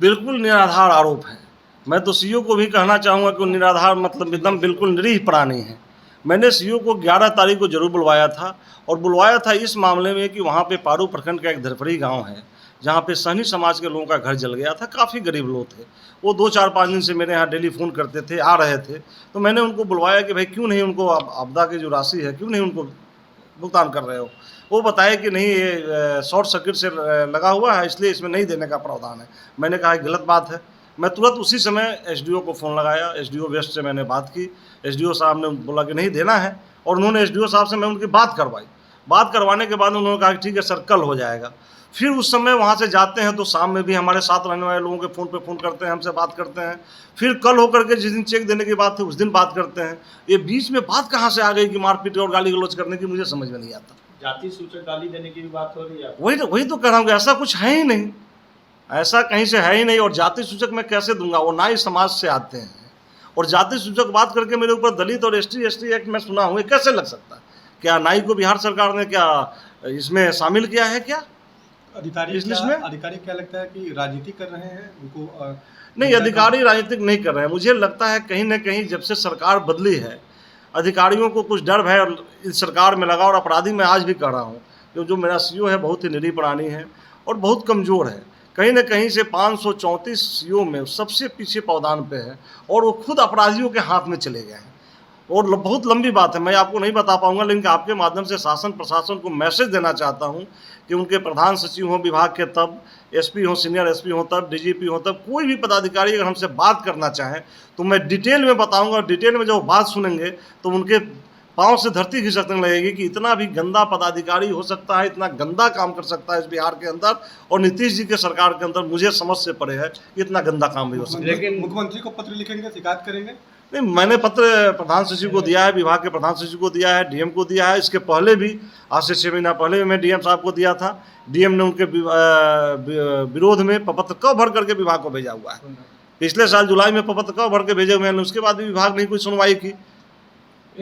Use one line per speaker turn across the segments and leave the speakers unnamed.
बिल्कुल निराधार आरोप है। मैं तो सीईओ को भी कहना चाहूँगा कि वो निराधार मतलब एकदम बिल्कुल निरीह प्राणी है। मैंने सीईओ को 11 तारीख को जरूर बुलवाया था, और बुलवाया था इस मामले में कि वहाँ पे पारू प्रखंड का एक धरपड़ी गांव है, जहाँ पे सहनी समाज के लोगों का घर जल गया था। काफ़ी गरीब लोग थे, वो 2-4-5 दिन से मेरे यहाँ डेली फ़ोन करते थे, आ रहे थे। तो मैंने उनको बुलवाया कि भाई क्यों नहीं उनको आपदा की जो राशि है क्यों नहीं उनको भुगतान कर रहे हो। वो बताए कि नहीं, ये शॉर्ट सर्किट से लगा हुआ है, इसलिए इसमें नहीं देने का प्रावधान है। मैंने कहा गलत बात है। मैं तुरंत उसी समय एसडीओ को फ़ोन लगाया, एसडीओ वेस्ट से मैंने बात की। एसडीओ साहब ने बोला कि नहीं देना है, और उन्होंने एसडीओ साहब से मैं उनकी बात करवाई। बात करवाने के बाद उन्होंने कहा कि ठीक है सर, कल हो जाएगा। फिर उस समय वहाँ से जाते हैं तो शाम में भी हमारे साथ रहने वाले लोगों के फ़ोन पे फ़ोन करते हैं, हमसे बात करते हैं। फिर कल होकर के जिस दिन चेक देने की बात थी उस दिन बात करते हैं। ये बीच में बात कहाँ से आ गई कि मारपीट और गाली गलौज करने की, मुझे समझ में नहीं आता।
जाति सूचक गाली देने की भी बात हो रही है?
वही तो कह रहा हूँ कि ऐसा कुछ है ही नहीं, ऐसा कहीं से है ही नहीं। और जाति सूचक मैं कैसे दूंगा? वो नाई समाज से आते हैं, और जाति सूचक बात करके मेरे ऊपर दलित और एसटी एक्ट में सुना हुआ, कैसे लग सकता है? क्या नाई को बिहार सरकार ने क्या इसमें शामिल किया है? क्या
अधिकारी
इस लिस्ट में
अधिकारी क्या लगता है कि राजनीति कर रहे हैं उनको?
नहीं, अधिकारी राजनीतिक नहीं कर रहे हैं। मुझे लगता है कहीं ना कहीं जब से सरकार बदली है, अधिकारियों को कुछ डर भय इस सरकार में लगा। और अपराधी मैं आज भी कह रहा हूँ कि जो मेरा सीईओ है बहुत ही निरीह प्राणी है और बहुत कमज़ोर है। कहीं ना कहीं से 534 सीईओ में सबसे पीछे पावदान पे है, और वो खुद अपराधियों के हाथ में चले गए हैं। और बहुत लंबी बात है, मैं आपको नहीं बता पाऊंगा, लेकिन आपके माध्यम से शासन प्रशासन को मैसेज देना चाहता हूं कि उनके प्रधान सचिव हों विभाग के, तब एसपी हों, सीनियर एसपी हों, तब डीजीपी हों, तब कोई भी पदाधिकारी अगर हमसे बात करना चाहें तो मैं डिटेल में बताऊंगा। और डिटेल में जब बात सुनेंगे तो उनके पाँव से धरती खिसकने लगेगी कि इतना भी गंदा पदाधिकारी हो सकता है, इतना गंदा काम कर सकता है इस बिहार के अंदर, और नीतीश जी के सरकार के अंदर मुझे समझ से परे है कि इतना गंदा काम भी हो सकता है।
लेकिन मुख्यमंत्री को पत्र लिखेंगे, शिकायत करेंगे?
नहीं, मैंने पत्र प्रधान सचिव को दिया है, विभाग के प्रधान सचिव को दिया है, डीएम को दिया है। इसके पहले भी, आज से 6 महीना पहले भी मैं डीएम साहब को दिया था। डीएम ने उनके विरोध में प्रपत्र कब भर करके विभाग को भेजा हुआ है। पिछले साल जुलाई में प्रपत्र कब भर के भेजे हुए हैं, उसके बाद भी विभाग ने कोई सुनवाई की।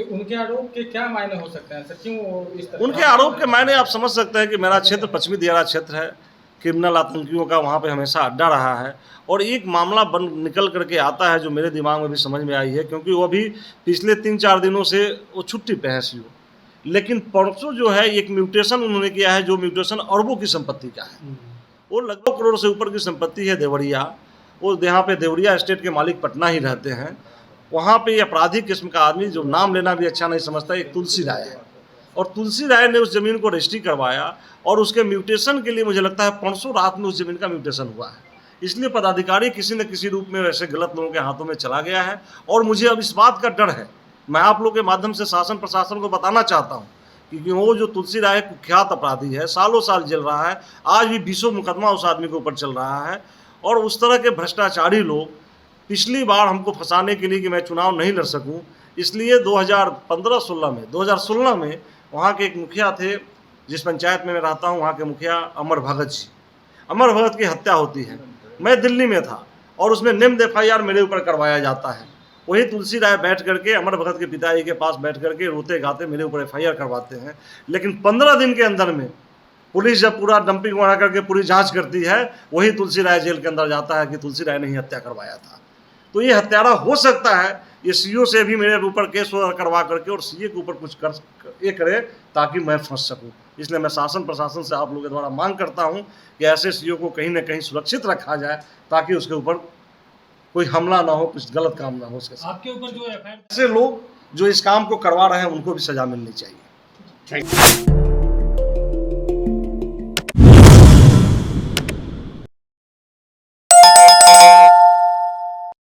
उनके आरोप के क्या मायने हो सकते हैं सर? क्यों इस तरह?
उनके आरोप के मायने आप समझ सकते हैं कि मेरा क्षेत्र पश्चिमी दियारा क्षेत्र है, क्रिमिनल आतंकियों का वहाँ पे हमेशा अड्डा रहा है। और एक मामला निकल करके आता है जो मेरे दिमाग में भी समझ में आई है, क्योंकि वो भी पिछले 3-4 दिनों से वो छुट्टी पे है सीईओ। लेकिन परसों जो है एक म्यूटेशन उन्होंने किया है, जो म्यूटेशन अरबों की संपत्ति का है। वो लगभग करोड़ से ऊपर की संपत्ति है देवरिया। वो यहाँ पे देवरिया स्टेट के मालिक पटना ही रहते हैं। वहाँ पे ये आपराधिक किस्म का आदमी, जो नाम लेना भी अच्छा नहीं समझता, एक तुलसी राय है। और तुलसी राय ने उस ज़मीन को रजिस्ट्री करवाया, और उसके म्यूटेशन के लिए मुझे लगता है परसों रात में उस ज़मीन का म्यूटेशन हुआ है। इसलिए पदाधिकारी किसी न किसी रूप में वैसे गलत लोगों के हाथों में चला गया है। और मुझे अब इस बात का डर है, मैं आप लोगों के माध्यम से शासन प्रशासन को बताना चाहता हूँ, क्योंकि वो जो तुलसी राय कुख्यात अपराधी है, सालों साल जेल रहा है, आज भी 20 मुकदमा उस आदमी के ऊपर चल रहा है। और उस तरह के भ्रष्टाचारी लोग, पिछली बार हमको फंसाने के लिए कि मैं चुनाव नहीं लड़ सकूं, इसलिए 2016 में वहाँ के एक मुखिया थे, जिस पंचायत में मैं रहता हूँ, वहाँ के मुखिया अमर भगत जी, अमर भगत की हत्या होती है। मैं दिल्ली में था और उसमें नेम्ड FIR मेरे ऊपर करवाया जाता है। वही तुलसी राय बैठ करके अमर भगत के पिताजी के पास बैठ करके रोते गाते मेरे ऊपर FIR करवाते हैं। लेकिन 15 दिन के अंदर में पुलिस जब पूरा डंपिंग वहाँ करके पूरी जांच करती है, वही तुलसी राय जेल के अंदर जाता है कि तुलसी राय ने ही हत्या करवाया था। तो ये हत्यारा हो सकता है, ये सीईओ से भी मेरे ऊपर केस करवा करके और सीए के ऊपर कुछ ये करे ताकि मैं फंस सकूं। इसलिए मैं शासन प्रशासन से आप लोगों के द्वारा मांग करता हूं कि ऐसे सीईओ को कहीं ना कहीं सुरक्षित रखा जाए, ताकि उसके ऊपर कोई हमला ना हो, कुछ गलत काम ना हो उसके साथ।
आपके ऊपर जो FIR,
ऐसे लोग जो इस काम को करवा रहे हैं उनको भी सजा मिलनी चाहिए।